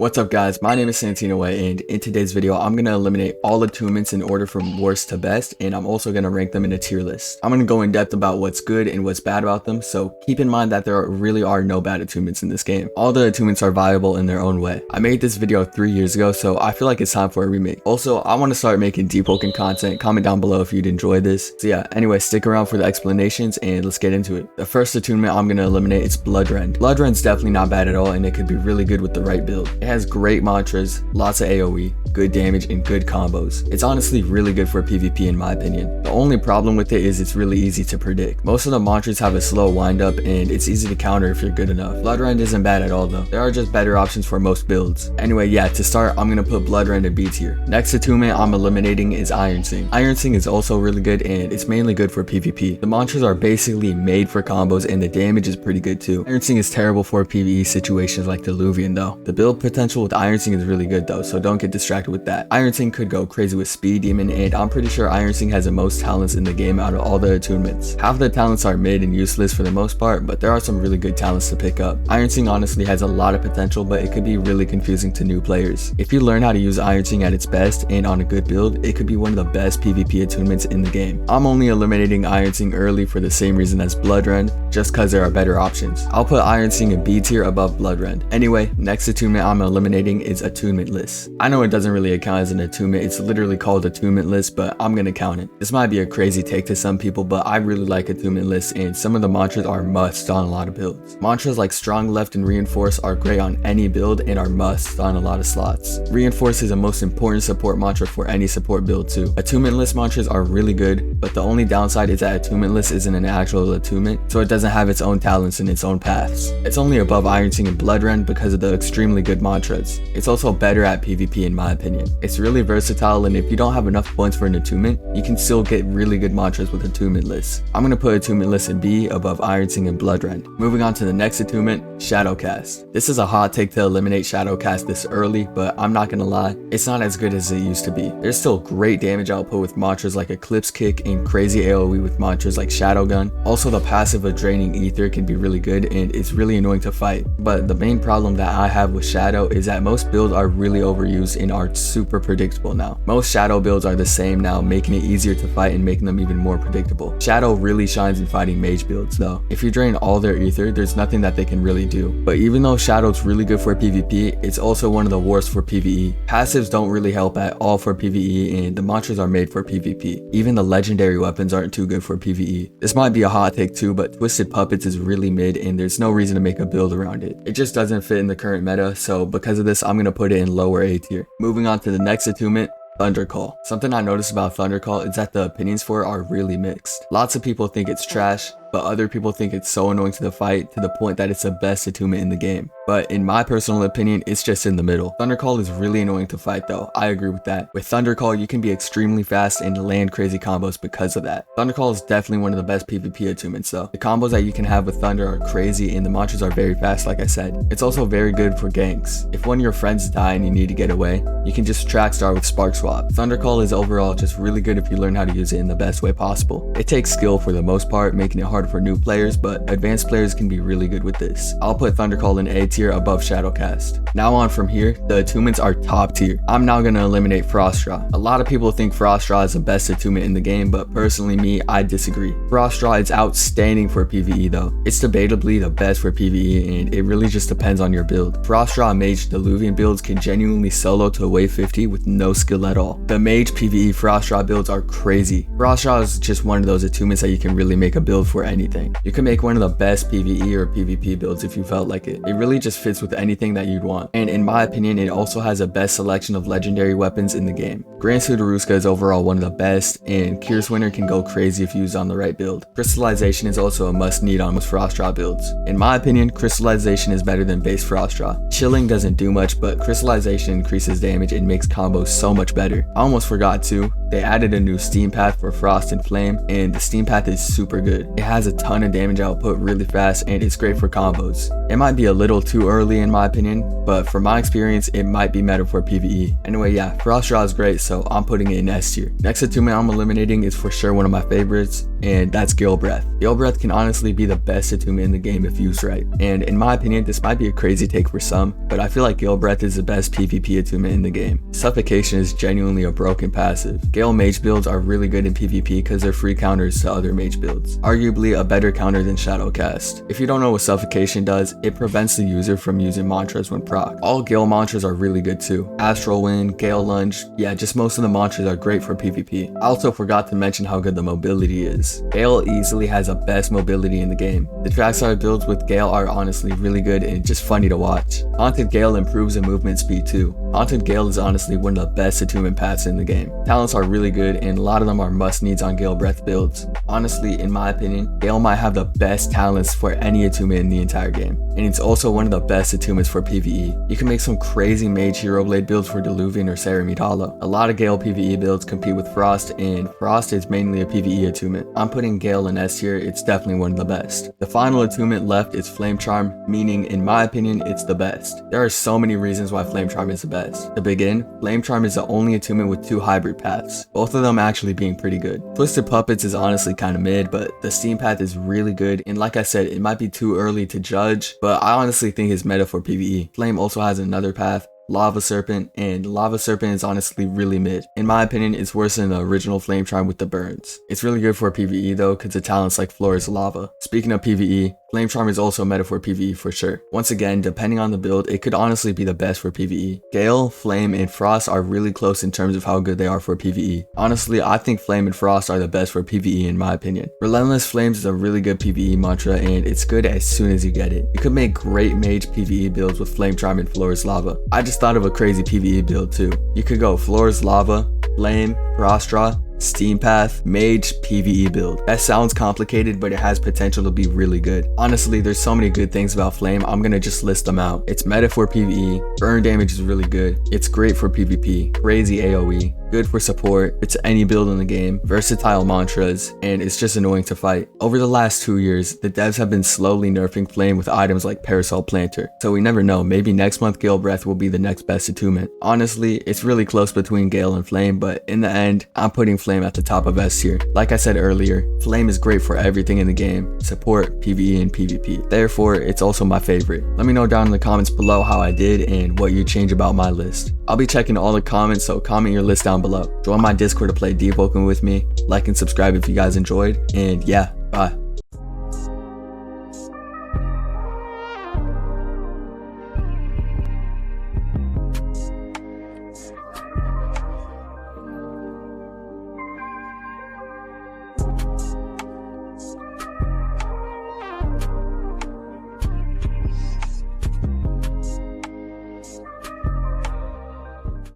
What's up guys, my name is Santino and in today's video I'm going to eliminate all attunements in order from worst to best, and I'm also going to rank them in a tier list. I'm going to go in depth about what's good and what's bad about them, so keep in mind that there really are no bad attunements in this game. All the attunements are viable in their own way. I made this video 3 years ago, so I feel like it's time for a remake. Also, I want to start making Deepwoken content. Comment down below if you'd enjoy this. So yeah, anyway, stick around for the explanations and let's get into it. The first attunement I'm going to eliminate is Bloodrun. Bloodrun's definitely not bad at all, and it could be really good with the right build. It has great mantras, lots of AoE, good damage, and good combos. It's honestly really good for PvP in my opinion. The only problem with it is it's really easy to predict. Most of the mantras have a slow wind up and it's easy to counter if you're good enough. Bloodrun isn't bad at all though. There are just better options for most builds. Anyway, yeah, to start, I'm gonna put Bloodrun in B tier. Next attunement I'm eliminating is Iron Sing. Iron Sing is also really good and it's mainly good for PvP. The mantras are basically made for combos and the damage is pretty good too. Iron Sing is terrible for PvE situations like Diluvian though. The build potential with Iron Sing is really good though, so don't get distracted with that. Iron Sing could go crazy with Speed Demon, and I'm pretty sure Iron Sing has the most talents in the game out of all the attunements. Half the talents are mid and useless for the most part, but there are some really good talents to pick up. Iron Sing honestly has a lot of potential, but it could be really confusing to new players. If you learn how to use Iron Sing at its best and on a good build, it could be one of the best PvP attunements in the game. I'm only eliminating Iron Sing early for the same reason as Bloodrun, just cause there are better options. I'll put Iron Sing in B tier above Bloodrun. Anyway, next attunement I'm eliminating is Attunement List. I know it doesn't really account as an attunement, it's literally called Attunement List, but I'm gonna count it. This might be a crazy take to some people, but I really like Attunement List, and some of the mantras are musts on a lot of builds. Mantras like Strong Left and Reinforce are great on any build and are musts on a lot of slots. Reinforce is the most important support mantra for any support build too. Attunement List mantras are really good, but the only downside is that Attunement List isn't an actual attunement, so it doesn't have its own talents and its own paths. It's only above Iron Sing and Bloodrun because of the extremely good mantras. It's also better at PvP in my opinion. It's really versatile, and if you don't have enough points for an attunement, you can still get really good mantras with Attunement List. I'm gonna put Attunement List in B above Iron Sing and Bloodrun. Moving on to the next attunement, Shadowcast. This is a hot take to eliminate Shadowcast this early, but I'm not gonna lie, it's not as good as it used to be. There's still great damage output with mantras like Eclipse Kick and crazy AoE with mantras like Shadow Gun. Also, the passive of Draining Ether can be really good and it's really annoying to fight. But the main problem that I have with Shadow is that most builds are really overused and are super predictable now. Most Shadow builds are the same now, making it easier to fight and making them even more predictable. Shadow really shines in fighting mage builds though. If you drain all their ether, there's nothing that they can really do. But even though Shadow's really good for PvP, it's also one of the worst for PvE. Passives don't really help at all for PvE, and the mantras are made for PvP. Even the legendary weapons aren't too good for PvE. This might be a hot take too, but Twisted Puppets is really mid and there's no reason to make a build around it. It just doesn't fit in the current meta, so because of this I'm gonna put it in lower A tier. Moving on to the next attunement, Thunderall. Something I noticed about Thunderall is that the opinions for it are really mixed. Lots of people think it's trash, but other people think it's so annoying to the fight to the point that it's the best attunement in the game. But in my personal opinion, it's just in the middle. Thunderall is really annoying to fight though, I agree with that. With Thunderall, you can be extremely fast and land crazy combos because of that. Thunderall is definitely one of the best PvP attunements though. The combos that you can have with Thunder are crazy and the mantras are very fast like I said. It's also very good for ganks. If one of your friends die and you need to get away, you can just track star with Spark Swap. Thunderall is overall just really good if you learn how to use it in the best way possible. It takes skill for the most part, making it hard for new players, but advanced players can be really good with this. I'll put Thunderall in A tier above Shadowcast. Now on from here, the attunements are top tier. I'm now gonna eliminate Frostdraw. A lot of people think Frostdraw is the best attunement in the game, but personally me, I disagree. Frostdraw is outstanding for PvE though. It's debatably the best for PvE and it really just depends on your build. Frostdraw Mage Diluvian builds can genuinely solo to wave 50 with no skill at all. The Mage PvE Frostdraw builds are crazy. Frostdraw is just one of those attunements that you can really make a build for anything. You can make one of the best PvE or PvP builds if you felt like it. It really just fits with anything that you'd want. And in my opinion, it also has the best selection of legendary weapons in the game. Grand Sudaruska is overall one of the best, and Kyr's Winter can go crazy if used on the right build. Crystallization is also a must need on most Frostdraw builds. In my opinion, Crystallization is better than base Frostdraw. Chilling doesn't do much, but Crystallization increases damage and makes combos so much better. I almost forgot too, they added a new Steam Path for Frost and Flame, and the Steam Path is super good. It has a ton of damage output really fast and it's great for combos. It might be a little too early in my opinion, but from my experience it might be meta for PvE. Anyway, yeah, Frostdraw is great, so I'm putting it in S tier. Next attunement I'm eliminating is for sure one of my favorites, and that's Gale Breath. Gale Breath can honestly be the best attunement in the game if used right, and in my opinion this might be a crazy take for some, but I feel like Gale Breath is the best PvP attunement in the game. Suffocation is genuinely a broken passive. Gale mage builds are really good in PvP because they're free counters to other mage builds, arguably a better counter than Shadowcast. If you don't know what Suffocation does, it prevents the user from using mantras when proc. All Gale mantras are really good too. Astral Wind, Gale Lunge, yeah, just most of the mantras are great for PvP. I also forgot to mention how good the mobility is. Gale easily has the best mobility in the game. The trackside builds with Gale are honestly really good and just funny to watch. Haunted Gale improves in movement speed too. Haunted Gale is honestly one of the best attunement paths in the game. Talents are really good and a lot of them are must needs on Gale Breath builds. Honestly, in my opinion, Gale might have the best talents for any attunement in the entire game, and it's also one of the best attunements for PvE. You can make some crazy mage hero blade builds for Diluvian or Ceramide Hollow. A lot of Gale PvE builds compete with Frost, and Frost is mainly a PvE attunement. I'm putting Gale in S tier, it's definitely one of the best. The final attunement left is Flame Charm, meaning in my opinion it's the best. There are so many reasons why Flame Charm is the best. To begin, Flame Charm is the only attunement with 2 hybrid paths, both of them actually being pretty good. Twisted Puppets is honestly kind of mid, but the Steam path is really good, and like I said, it might be too early to judge, but I honestly think it's meta for PvE. Flame also has another path, Lava Serpent, and Lava Serpent is honestly really mid. In my opinion, it's worse than the original Flame Charm with the burns. It's really good for PvE though, because the talents like Floor is Lava. Speaking of PvE, Flame Charm is also meta for PvE for sure. Once again, depending on the build, it could honestly be the best for PvE. Gale, Flame, and Frost are really close in terms of how good they are for PvE. Honestly, I think Flame and Frost are the best for PvE in my opinion. Relentless Flames is a really good PvE mantra, and it's good as soon as you get it. You could make great mage PvE builds with Flame Charm and Floor is Lava. I just thought of a crazy PvE build too. You could go Floor is Lava, Flame, Frost Draw, Steam Path, Mage, PvE build. That sounds complicated, but it has potential to be really good. Honestly, there's so many good things about Flame, I'm gonna just list them out. It's meta for PvE, burn damage is really good, it's great for PvP, crazy AoE, good for support, it's any build in the game, versatile mantras, and it's just annoying to fight. Over the last 2 years, the devs have been slowly nerfing Flame with items like Parasol Planter, so we never know, maybe next month Gale Breath will be the next best attunement. Honestly, it's really close between Gale and Flame, but in the end, I'm putting Flame at the top of S tier. Like I said earlier, Flame is great for everything in the game, support, PvE, and PvP. Therefore, it's also my favorite. Let me know down in the comments below how I did and what you change about my list. I'll be checking all the comments, so comment your list down below. Join my Discord to play Deepwoken with me, like and subscribe if you guys enjoyed, and yeah, bye.